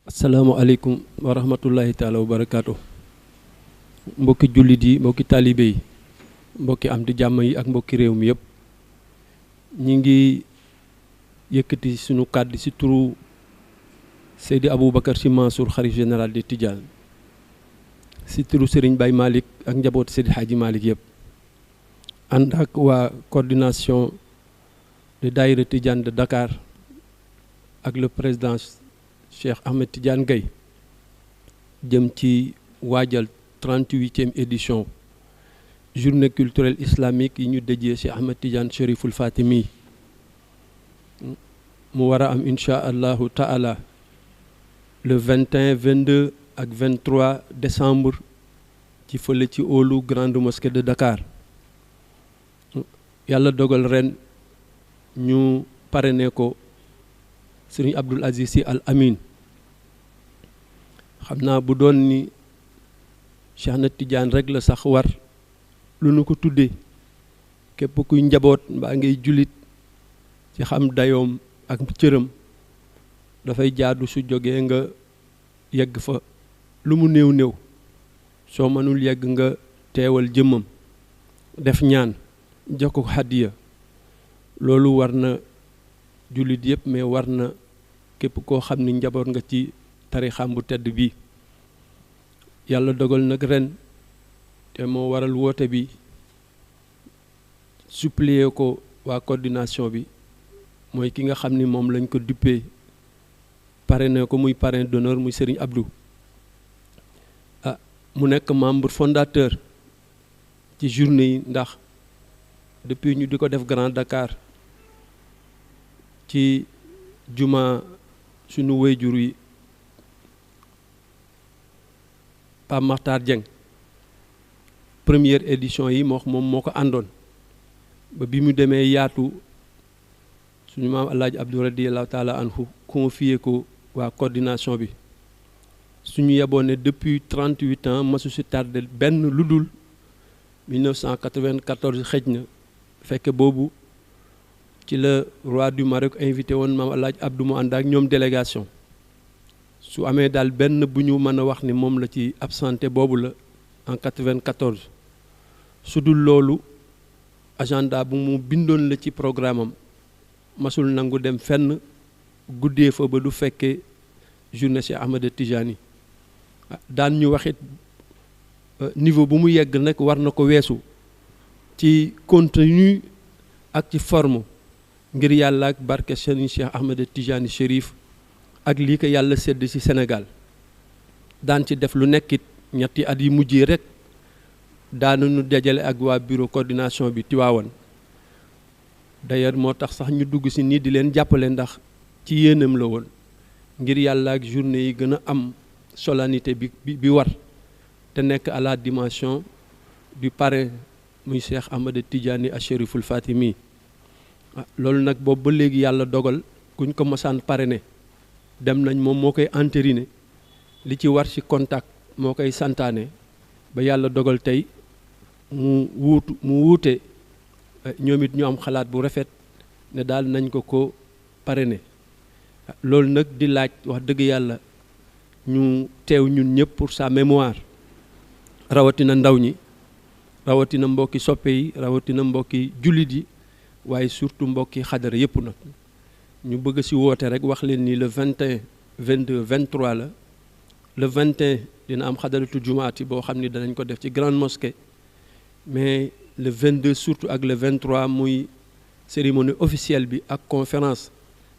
Assalamualaikum warahmatullahi taala wabarakatuh. Mbokki jullit yi mbokki talibé yi mbokki am di jàmm yi ak mbokki réew mi yépp ñi ngi yëkkati sunu kàddu ci turu Seydi Aboubacar Sy Mansour xalif général de Tidiane ci turu Serigne Baye Malick ak njaboot Seydi Hadji Malick yépp ànd ak waa coordination de Daïra Tidiane de Dakar ak le président Cheikh Ahmed Tidiane Gaye jëm ci waajal 38e édition journée culturelle islamique yi ñu déjee Cheikh Ahmed Tidiane Chériful Fatimi mu war a am incha allahu taala le 21 22 ak 23 décembre ci fële ci óolu grande mosquée de Dakar yàlla dogal ren ñu parrainé ko Serigne Abdoul Aziz Sy Al Amin xam naa bu doon ni Cheikh Ahmed Tidiane rek la sax war lu nu ko tuddee képp kuy njaboot mbaa ngay jullit ci xam dayoom ak cëram dafay jaadu su jógee nga yegg fa lu mu néew néew soo mënul yegg nga teewal jëmmam def ñaan jox ko hadiya loolu war na jullit yépp mais war na képp koo xam ni njaboot nga ci tarixam bu tedd bi yàlla dogal nag ren te moo waral woote bi supplier ko waa coordination bi mooy ki nga xam ni moom lañ ko duppee parrainé ko muy parrain d'honneur muy Serigne Abdou mu nekk membre fondateur ci journée yi ndax depuis ñu di ko def Grand Dakar ci juma sunu wéyjur yi Pape Makhtar Dieng première édition yi moom moo ko àndoon ba bi mu demee yaatu suñu maam Alaaji Abdou radiyallahu taala anhu confié ko waa coordination bi suñu yeboon ne depuis 38 ans masu si tardé benn lu dul 1994 xëj na fekk boobu ci le roi du Maroc invité woon maam Alaaji Abdou mu ànd ak ñoom délégation su amee daal benn bu ñu mën a wax ni moom la ci absenté boobu la en 94 su dul loolu agenda bu mu bindoon la ci programme am masul nangu dem fenn guddee fa ba du fekkee journée Cheikh Ahmed Tijani daan ñu waxit niveau bu mu yegg nag war na ko weesu ci contenu ak ci forme ngir yàlla ak barke Serigne Cheikh Ahmed Tijani Chérif ak lii ko yàlla sedd ci Sénégal daan ci def lu nekkit ñetti at yi mujjee rek daanañu dajale ak waa bureau coordination bi Tiwaawan d'ailleurs moo tax sax ñu dugg ci nii di leen jàppale ndax ci yéenam la woon ngir yàlla ak journée yi gën a am solennité bi war te nekk à la dimension du parrain muy Cheikh Ahmed Tidiane Chériful Fatimi loolu nag boobu ba léegi yàlla dogal kuñ ko mosaan parrainé dem nañ moom moo koy entériné li ci war ci contact moo koy santaane ba yàlla dogal tey mu wuute ñoom it ñu am xalaat bu rafet ne daal nañ ko parrainé loolu nag di laaj wax dëgg yàlla ñu teew ñun ñëpp pour sa mémoire rawatina ndaw ñi rawatina mbokki soppe yi rawatina mbokki jullit yi waaye surtout mbokki xadara yëpp nag ñu bëgg ci woote rek wax leen ni le 21 22 23 la le 21 dina am xadaratu jumaati boo xam ni danañ ko def ci grande mosquée mais le 22 surtout ak le 23 muy cérémonie officielle bi ak conférence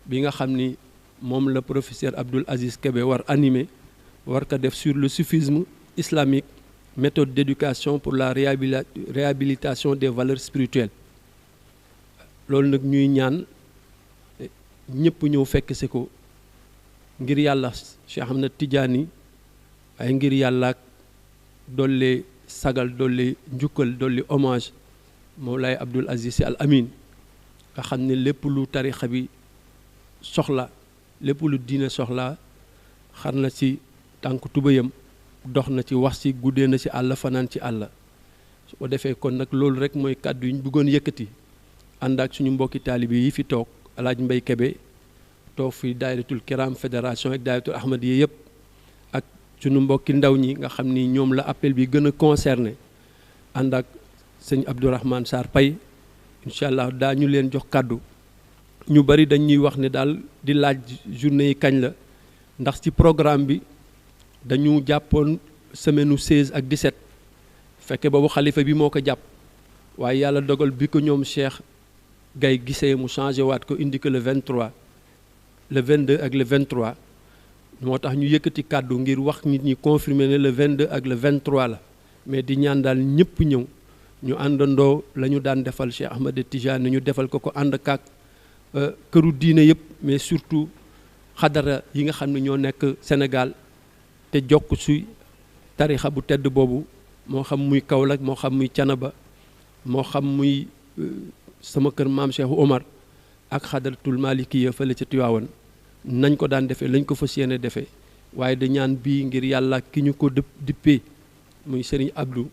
bi nga xam ni moom la professeur Abdoul Aziz Kébé war animé war ko def sur le soufisme islamique méthode d'éducation pour la réhabilitation des valeurs spirituelles loolu nag ñuy ñaan ñëpp ñëw fekk si ko ngir yàlla Cheikh Ahmed Tidiane ay ngir yàlla ak dolli sagal dolli njukkal dolli hommage Mawlaay Abdoul Aziz Sy Al Amin nga xam ne lépp lu tarixa bi soxla lépp lu diine soxla xar na ci tànk tubayam dox na ci wax ci guddee na ci àll fanaan ci àll su ko defee kon nag loolu rek mooy kàddu yi ñu bëggoon yëkkati ànd ak suñu mbokki taalibe yi fi toog Alaaji Mbay Kebe toog fi daayiratul kiram fédération ak daayiratul ahmadiya yëpp ak sunu mbokki ndaw ñi nga xam ni ñoom la appel bi gën a concerné ànd ak sëñ Abdourahmane Sarr Paye incha allah daa ñu leen jox kàddu ñu bari dañuy wax ne daal di laaj journée yi kañ la ndax ci programme bi dañu jàppoon semaine u 16 ak 17 fekke boobu xalifa bi moo ko jàpp waaye yàlla dogal bi ko ñoom Cheikh Gaye gisee mu changé waat ko indi ko le 23 le 22 ak le 23 moo tax ñu yëkkati kàddu ngir wax nit ñi confirmer ne le 22 ak le 23 la mais di ñaan daal ñëpp ñëw ñu àndandoo la ñu daan defal Cheikh Ahmed Tidiane ñu defal ko ànd kaak këru diine yëpp mais surtout xadara yi nga xam ne ñoo nekk Sénégal te jokk suy tarixa bu tedd boobu moo xam muy Kaolack moo xam muy Canaba moo xam muy sama kër maam Cheikh Omar ak xadaratul malikiya fële ca Tiwaawan nañ ko daan defee lañ ko fas yéene defee waaye da ñaan bii ngir yàlla ki ñu ko dippee muy Serigne Abdou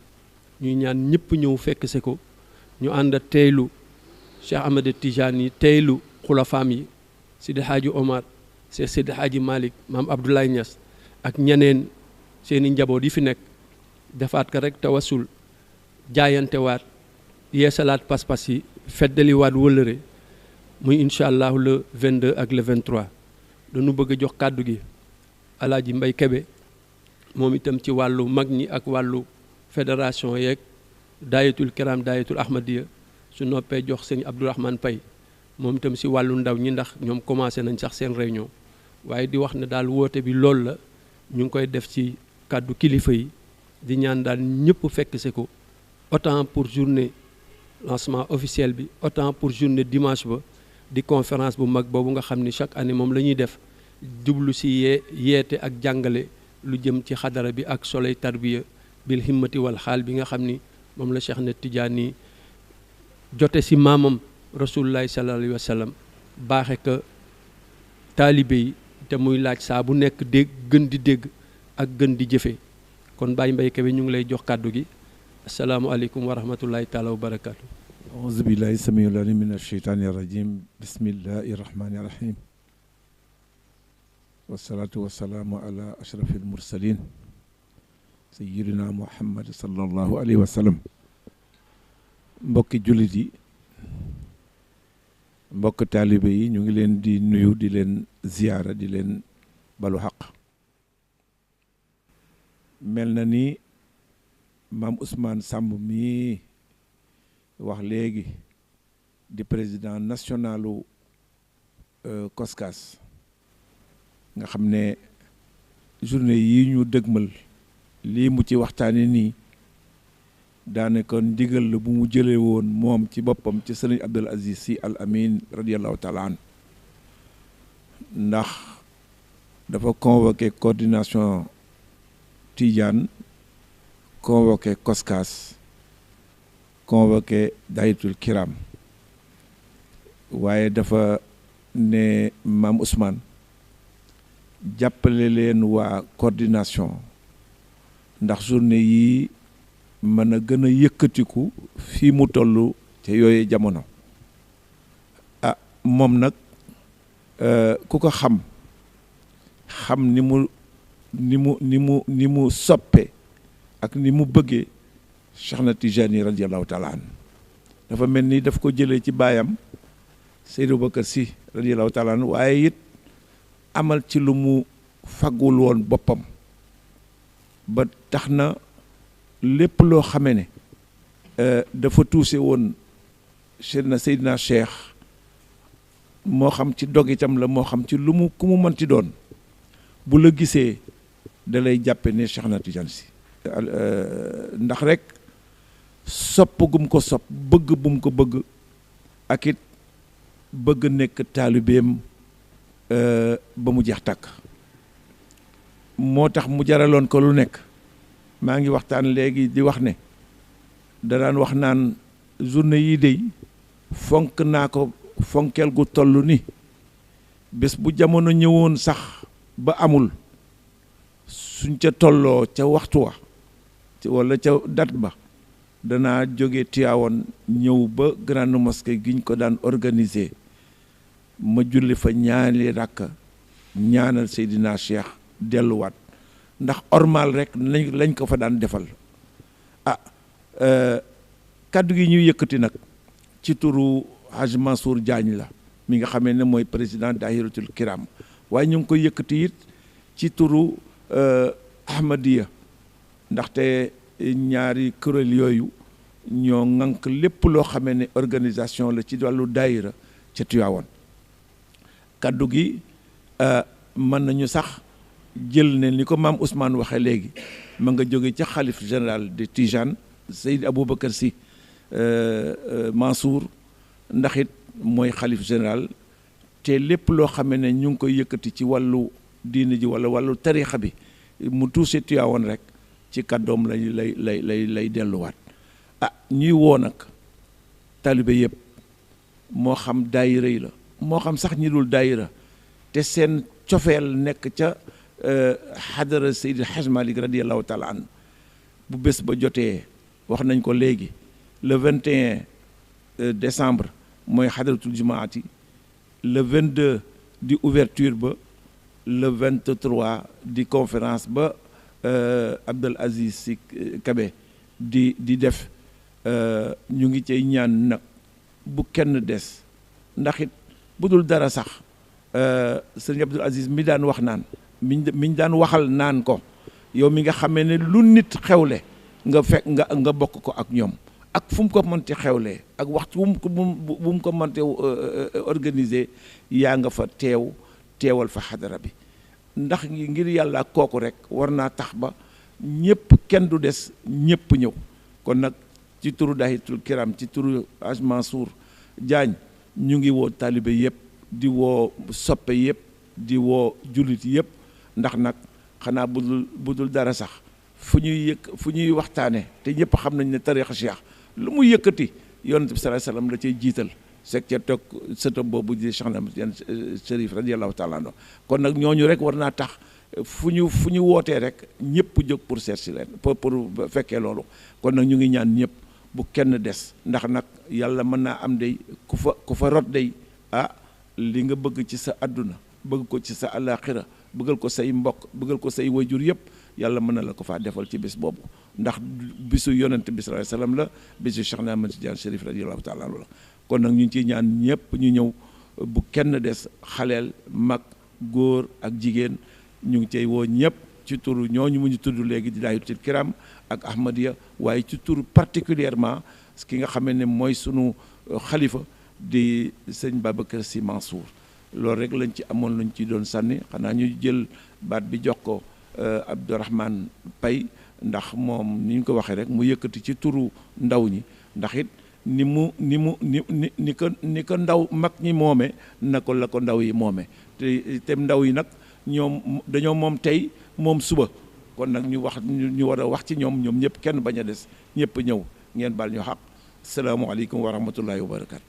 ñuy ñaan ñëpp ñëw fekk se ko ñu ànd a teylu Cheikh Ahmed Tidiane yi teylu xulafaam yi Sidi Hadji Omar Cheikh Sidi Hadji Malick maam Abdoulaye Niass ak ñeneen seeni njaboot yi fi nekk defaat ko rek tawasul jaayantewaat yeesalaat pas-pas yi feddaliwaat wëllëre muy incha allah le 22 ak le 23 dañu bëgg a jox kàddu gi Alaaji Mbay Kebe moom itam ci wàllu mag ñi ak wàllu fédération yeeg daayatul kiram daayatul ahmadiya su noppee jox sëñ Abdourahmane Paye moom itam si wàllu ndaw ñi ndax ñoom commencé nañ sax seen réunion waaye di wax ne daal woote bi loolu la ñu ngi koy def ci kàddu kilifa yi di ñaan daal ñëpp fekk se ko autant pour journée lancement officiel bi autant pour journée dimanche ba di conférence bu mag boobu nga xam ni chaque année moom la ñuy def jublu si yeete ak jàngale lu jëm ci xadara bi ak soleil tarbiya bil himmati wal xaal bi nga xam ni moom la Cheikh na Tidiane jote si maamam rasulullahi sallallahu alayhi wa sallam baaxe ko taalibe yi te muy laaj saa bu nekk dégg gën di dégg ak gën di jëfe kon Baye Mbaye Kébé ñu ngi lay jox kàddu gi asalaamualeykum wa rahmatullahi taala wa barakaatu. auzu billahi samiul alim min asheytaani rajim bismillahi rahmani rahim wasalaatu wasalaamu ala ashrafil mursalin sayyidina muhammad sallallahu alayhi wa sallam. mbokki jullit yi mbokk taalibe yi ñu ngi leen di nuyu di leen ziyaara di leen balu xaq. mel na ni maam Ousmane Samb mii wax léegi di président nationalu COSCAS nga xam ne journée yi ñu dëgmal lii mu ci waxtaane nii daanaka ndigal la bu mu jëlee woon moom ci boppam ci sëriñ Abdul Aziz Sy Al Amin radiallahu taala an ndax dafa convoqué coordination Tidiane convoqué COSCAS convoqué dayatul kiram waaye dafa ne maam Ousmane jàppale leen waa coordination ndax journée yi mën a gën a yëkkatiku fii mu toll te yooyu jamono moom nag ku ko xam ni mu soppe ak ni mu bëggee Cheikh na Tijani radiallahu taala an dafa mel ni daf ko jëlee ci baayam Seydou Bakar Sy radiallahu taala an waaye it amal ci lu mu faggul woon boppam ba tax na lépp loo xamee ne dafa tuuse woon Seydina Cheikh moo xam ci dog itam la moo xam ci lu mu ku mu mën ci doon bu la gisee da lay jàppe ne Cheikh na Tidiane Sy ndax rek sopp gum ko sopp bëgg bum ko bëgg ak it bëgg nekk taalibeem ba mu jeex tàkk moo tax mu jaraloon ko lu nekk. maa ngi waxtaan léegi di wax ne danaan wax naan journée yii dey fonk naa ko fonkeel gu toll ni bés bu jamono ñëwoon sax ba amul suñ ca tolloo ca waxtu wa walla ca date ba danaa jóge Tivaouane ñëw ba grande mosquée giñ ko daan organiser ma julli fa ñaari rakka ñaanal Seydina Cheikh delluwaat ndax ormal rek lañ ko fa daan defal. kaddu gi ñuy yëkkati nag ci turu Hadj Mansour Diagne la mi nga xamee ne mooy président Dahiratul Kiram waaye ñu ngi koy yëkkati it ci turu Ahmadiya ndaxte ñaari kuréel yooyu ñoo ŋànk lépp loo xamee ne organisation la ci wàllu daayira ca Tiwaawan. kaddu gi mën nañu sax jël ne ni ko maam Ousmane waxee léegi ma nga jóge ca xalif général de Tijane Seydi Aboubacar Sy Mansour ndax it mooy xalif général te lépp loo xamee ne ñu ngi koy yëkkati ci wàllu diine ji wala wàllu tarixa bi mu tuuse Tiwaawan rek ci kàddoom lay delluwaat. ñuy woo nag taalibe yëpp moo xam daayira yi la moo xam sax ñi dul daayira te seen cofeel nekk ca xadara Seydi Hadj Malick radiyallahu taala an bu bés ba jotee wax nañ ko léegi le 21 décembre mooy xadaratul jumaati le 22 di ouverture ba le 23 di conférence ba Abdel Aziz Sy Kabe di def ñu ngi cay ñaan nag bu kenn des ndax it bu dul dara sax sëñ Abdul Aziz mi daan wax naan miñ daan waxal naan ko yow mi nga xamee ne lu nit xewle nga fekk nga bokk ko ak ñoom ak fu mu ko mënti xewlee ak waxtu bu mu ko mënti organiser yaa nga fa teewal fa xadara bi ndax ngir yàlla kooku rek war naa tax ba ñëpp kenn du des ñëpp ñëw. kon nag ci turu Dahiratul Kiram ci turu Hadj Mansour Diagne ñu ngi woo taalibe yëpp di woo soppe yëpp di woo jullit yëpp ndax nag xanaa bu dul dara sax fu ñuy waxtaane te ñëpp xam nañ ne tarixa Cheikh lu mu yëkkati yonent bi sallallahu alayhi wasallam la cay jiital seg ca toog sëtam boobu di Cheikh Ahmed Tidiane Chérif radiyallahu taala anhu kon nag ñooñu rek war naa tax fu ñu wootee rek ñëpp jóg pour seet si leen pour fekkee loolu kon nag ñu ngi ñaan ñëpp bu kenn des ndax nag yàlla mën naa am day ku fa rot day li nga bëgg ci sa àdduna bëgg ko ci sa àllaaxira bëggal ko say mbokk bëggal ko say wayjur yëpp yàlla mën na la ko faa defal ci bés boobu ndax bisu yonent bi sallallahu alayhi wasallam la bisu Cheikh Ahmed Tidiane Chérif radiyallahu taala anhu la kon nag ñu ngi ciy ñaan ñëpp ñu ñëw bu kenn des xaleel mag góor ak jigéen ñu ngi cay woo ñëpp ci turu ñooñu mu ñu tudd léegi di Dahiratul Kiram ak Ahmadiya waaye ci turu particulièrement ki nga xamee ne mooy sunu xalifa di sëñ Babacar Sy Mansour loolu rek lañ ci amoon lañ ci doon sànni xanaa ñu jël baat bi jox ko Abdourahmane Pay ndax moom ni ñu ko waxee rek mu yëkkati ci turu ndaw ñi ndax it ni ko ndaw mag ñi moome na ko la ko ndaw yi moome te ndaw yi nag ñoom dañoo moom tey moom suba kon nag ñu war a wax ci ñoom ñëpp kenn bañ a des ñëpp ñëw ngeen baal ñu xaq asalaamaaleykum wa rahmatullahi wa barakatu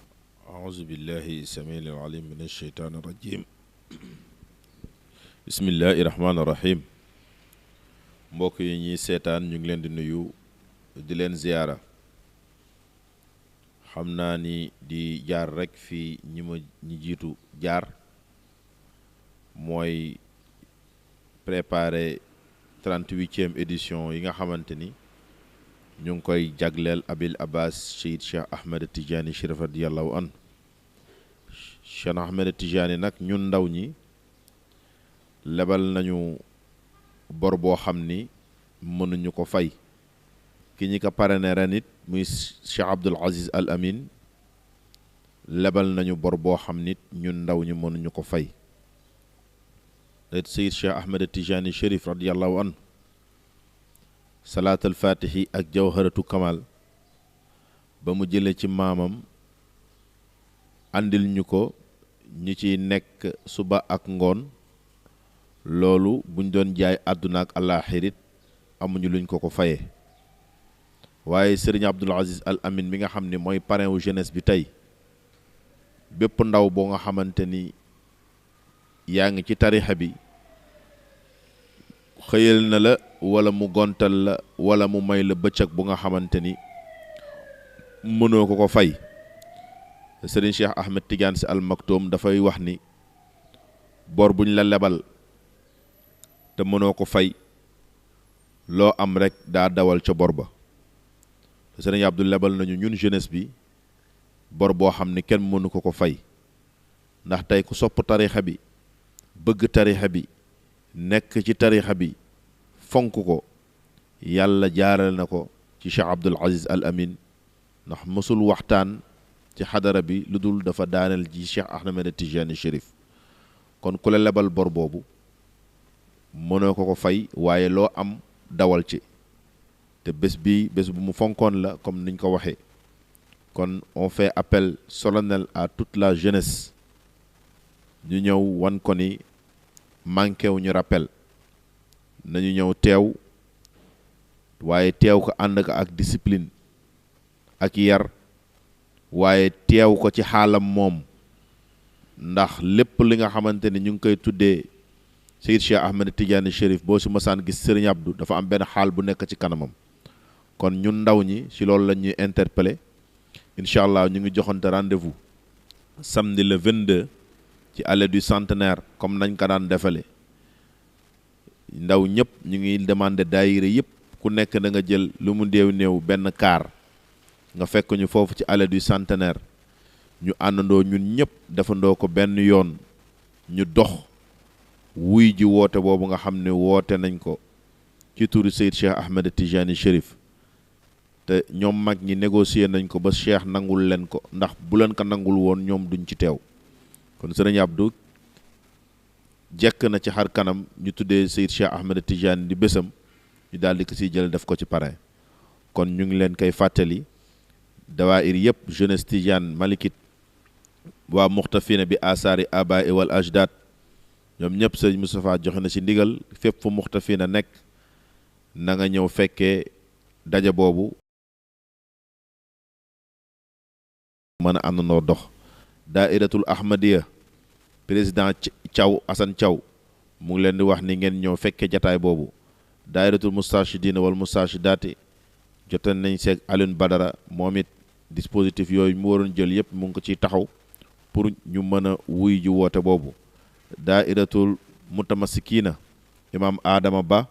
أعوذ بالله السميع العليم من الشيطان الرجيم بسم الله الرحمن الرحيم mbokk yi ñuy seetaan ñu ngi leen di nuyu di leen ziyaara xam naa ni di jaar rek fii ñi jiitu jaar mooy préparer 38e édition yi nga xamante ni ñu ngi koy jagleel Abil Abbas Seyid Cheikh Ahmed Tidiane Chérif radiyallahu anhu Cheikh Ahmed Tidiane nag ñun ndaw ñi lebal nañu bor boo xam ni mënuñu ko fay ki ñi ko parrainé ren it muy Cheikh Abdoul Aziz Al Amin lebal nañu bor boo xam nit ñun ndaw ñi mënuñu ko fay it Seyid Cheikh Ahmed Tidiane Chérif radiyallahu anhu salaatul fatihi ak jawharatu kamal ba mu jëlee ci maamam andil ñu ko ñu ciy nekk suba ak ngoon loolu buñ doon jaay àdduna ak àllaaxirit amuñu luñ ko fayee waaye sëriñ Abdoul Aziz Al Amin mi nga xam ne mooy parrain wu jeunesse bi tey bépp ndaw boo nga xamante ni yaa ngi ci tarixa bi xëyal na la wala mu gontal la wala mu may la bëccëg bu nga xamante ni mënoo ko fay Serigne Cheikh Ahmed Tidiane Sy Al Maktoum dafay wax ni bor buñ la lebal te mënoo ko fay loo am rek daa dawal ca bor ba. Serigne Abdou lebal nañu ñun jeunesse bi bor boo xam ne kenn mënu ko fay ndax tey ku sopp tarixa bi bëgg tarixa bi nekk ci tarixa bi fonk ko yàlla jaaral na ko ci Cheikh Abdoul Aziz Al Amin ndax mësul waxtaan ci xadara bi lu dul dafa daaneel ji Cheikh Ahmed Tijani Chérif. kon ku la lebal bor boobu mënoo ko fay waaye loo am dawal ci te bés bu mu fonkoon la comme niñ ko waxee. kon on fait appel solennel à toute la jeunesse ñu ñëw wan ko ni manqué wu ñu rappel nañu ñëw teew waaye teew ko ànd ko ak discipline ak yar waaye teew ko ci xaalam moom ndax lépp li nga xamante ni ñu ngi koy tuddee Seyd Cheikh Ahmed Tidiane Chérif boo si masaan gis Serigne Abdou dafa am benn xaal bu nekk ci kanamam. kon ñun ndaw ñi si loolu la ñuy interpellé incha allah ñu ngi joxante rendez-vous samedi le 22 ci allée du centenaire comme nañ ko daan defale ndaw ñëpp ñu ngi demandé daayira yëpp ku nekk da nga jël lu mu néew benn kaar nga fekk ñu foofu ci allée du centenaire ñu àndandoo ñun ñëpp defandoo ko benn yoon ñu dox wuy ji woote boobu nga xam ne woote nañ ko ci turu Seyd Cheikh Ahmed Tijani Chérif te ñoom mag ñi négocier nañ ko ba Cheikh nangul leen ko ndax bu leen ko nangul woon ñoom duñ ci teew. kon Serigne Abdou jekk na ci xar kanam ñu tuddee Seyd Cheikh Ahmed Tijani di bésam ñu daal di ko siy jël def ko ci parrain. kon ñu ngi leen koy fàttali dawaayir yëpp jeunesse Tidiane Malikite waa muxtafina bi asaari abaay wal ajdad ñoom ñëpp Serigne Moustapha joxe na ci ndigal fépp fu muxtafina nekk na nga ñëw fekkee daje boobu mën a àndandoo dox. daairatul ahmadiya président Thiaw Assane Thiaw mu ngi leen di wax ni ngeen ñëw fekkee jataay boobu. daairatul moustachidina wal moustachidati jote nañ seeg Alioune Badara moom it dispositif yooyu mu waroon jël yëpp mu ngi ko ciy taxaw pour ñu mën a wuy ji woote boobu. daairatul mutamassikina imam Adama Ba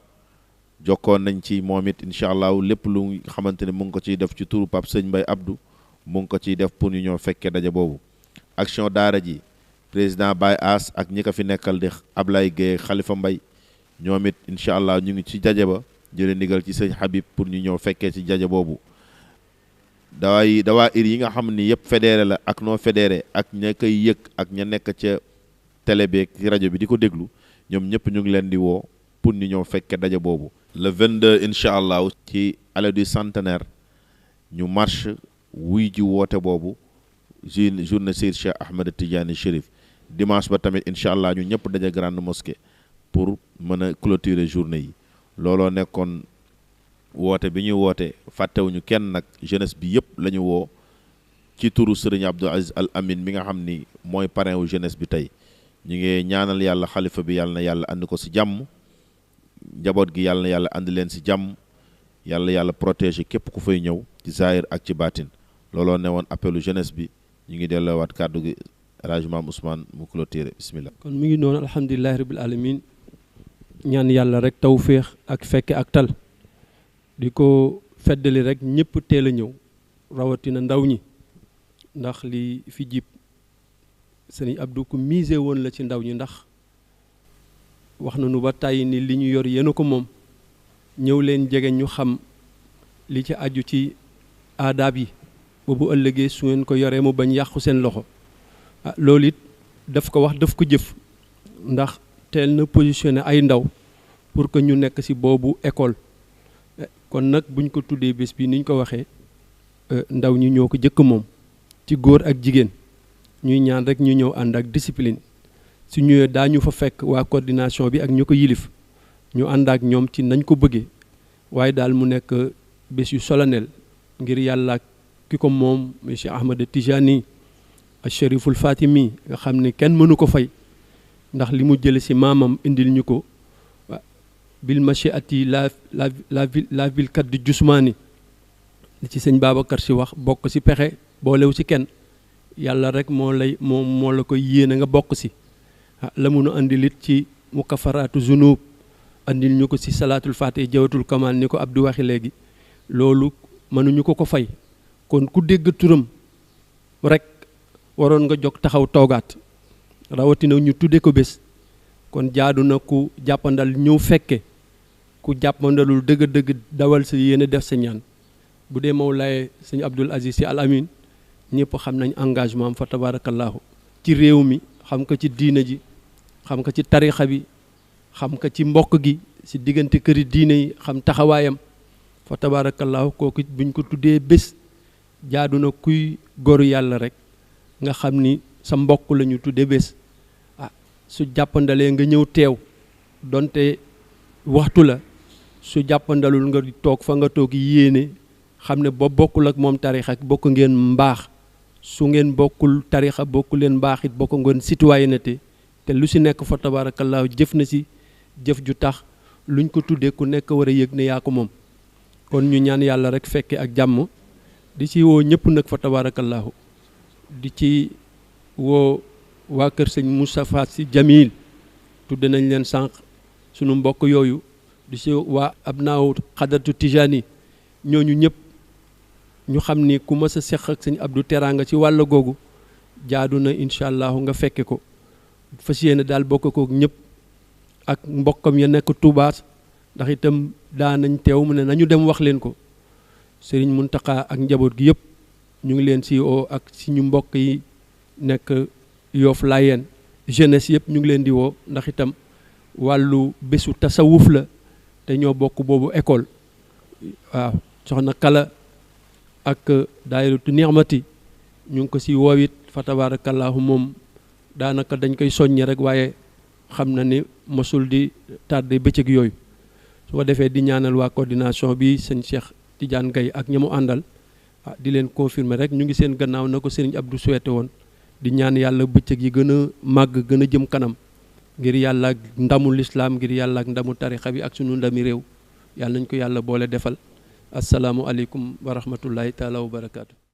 jokkoon nañ ci moom it incha allah lépp lu xamante ne mu ngi ko ciy def ci turu Pape Sëñ Mbay Abdou mu ngi ko ciy def pour ñu ñëw fekkee daje boobu. action daara ji président Baye As ak ñi ko fi nekkal di Ablaye Gueye Khalifa Mbay ñoom it incha allah ñu ngi ci daje ba jëlee ndigal ci sëñ Habib pour ñu ñëw fekkee ci daje boobu. dawaayir yi nga xam ni yëpp fédéré la ak non fédéré ak ña koy yëg ak ña nekk ca télé bi ci rajo bi di ko déglu ñoom ñëpp ñu ngi leen di woo pour ñu ñëw fekkee daje boobu. le 22 incha allah ci allée du centenaire ñu marche wuy ji woote boobu journée Seyd Cheikh Ahmed Tidiane Chérif. dimanche ba tamit incha allah ñu ñëpp daje grande mosquée pour mën a clôturer journée yi. looloo nekkoon woote bi ñuy woote fàttewuñu kenn nag jeunesse bi yëpp la ñu woo ci turu Serigne Abdoul Aziz Al Amin mi nga xam ni mooy parrain wu jeunesse bi tey. ñu ngi ñaanal yàlla xalifa bi yàlla na yàlla andi ko si jàmm njaboot gi yàlla na yàlla andi leen si jàmm yàlla protéger képp ku fay ñëw ci zahir ak ci baatin. looloo ne woon appelu jeunesse bi ñu ngi delloowaat kàddu gi Alaaji Maam Ousmane mu clôturer bismillah. kon mu ngi noonu alhamdulilahi rabbil alamin ñaan yàlla rek tawféex ak fekke ak tal di ko feddali rek ñëpp teel a ñëw rawatina ndaw ñi ndax li fi jib Serigne Abdou ku misé woon la ci ndaw ñi ndax wax nañu ba tàyyi ni li ñu yor yéen a ko moom ñëw leen jege ñu xam li ci aju ci aadaab yi boobu ëllëgee su ngeen ko yoree mu bañ yàqu seen loxo. loolu it daf ko wax daf ko jëf ndax teel na positionné ay ndaw pour que ñu nekk ci boobu école. kon nag buñ ko tuddee bés bi niñ ko waxee ndaw ñi ñoo ko jëkk moom ci góor ak jigéen ñuy ñaan rek ñu ñëw ànd ak discipline su ñëwee daañu fa fekk waa coordination bi ak ñu ko yilif ñu ànd ak ñoom ci nañ ko bëggee waaye daal mu nekk bés yu solennel ngir yàlla ki ko moom monsieur Ahmed Tijani Chériful Fatimi nga xam ne kenn mënu ko fay ndax li mu jële ci maamam indil ñu ko bil machiati la vilkat di jusmaani li ci sëñ Babacar si wax bokk ci pexe boolew ci kenn yàlla rek moo la koy yéene nga bokk si la mun a andil it ci mukafaraatu zunub andil ñu ko si salaatul fatih jawatul kamal ni ko Abdou waxi léegi loolu mënuñu ko fay kon ku dégg turam rek waroon nga jóg taxaw toogaat rawatina ñu tudde ko bés kon jaadu na ku jàppandal ñëw fekke ku jàppandalul dëgg-dëgg dawal sa yéene def sa ñaan bu dee Mawlaay sëñ Abdoul Aziz Sy Al Amin ñëpp xam nañ engagement am fa tabarakallahu ci réew mi xam ko ci diina ji xam ko ci tarixa bi xam ko ci mbokk gi si diggante këri diine yi xam taxawaayam fa tabarakallahu kooku buñ ko tuddee bés jaadu na kuy goru yàlla rek nga xam ni sa mbokk la ñu tuddee bés su jàppandalee nga ñëw teew donte waxtu la su jàppandalul nga toog fa nga toog yéene xam ne ba bokkul ak moom tarixa bokk ngeen mbaax su ngeen bokkul tarixa bokku leen mbaax it bokk ngeen citoyenneté te lu si nekk fa tabaarakallaahu jëf na si jëf ju tax luñ ko tuddee ku nekk war a yëg ne yaa ko moom kon ñu ñaan yàlla rek fekke ak jàmm di ci woo ñëpp nag fa tabaarakallaahu di ci woo waa kër sëñ Moustapha Sy Jamil tudde nañ leen sànq sunu mbokk yooyu di si waa abnaaw xadaratu Tijani ñooñu ñëpp ñu xam ni ku mës a seq ak sëñ Abdou teraanga ci wàll googu jaadu na incha allahu nga fekke ko fas yéene daal bokk kook ñëpp ak mbokkam ya nekk Touba ndax itam daa nañ teew mu ne nañu dem wax leen ko Serigne Mountakha ak njaboot gi yëpp ñu ngi leen si woo ak suñu mbokk yi nekk Yoff Layeen jeunesse yëpp ñu ngi leen di woo ndax itam wàllu bésu tasawuf la te ñoo bokk boobu école waaw soxna Kala ak daayiratu Nixmati ñu ngi ko si woowit fa tabarakallahu moom daanaka dañ koy soññe rek waaye xam na ni mosul di tardé bëccëg yooyu su ko defee di ñaanal waa coordination bi sëñ Cheikh Tidiane Gaye ak ña mu àndal di leen confirmer rek ñu ngi seen gannaaw na ko sëriñ Abdou souhaité woon di ñaan yàlla bëccëg yi gën a màgg gën a jëm kanam ngir yàlla ak ndamu lislaam ngir yàlla ak ndamu tarixa bi ak sunu ndami réew yàlla nañ ko yàlla boole defal asalaamualeykum wa rahmatullahi taala wa barakaatu.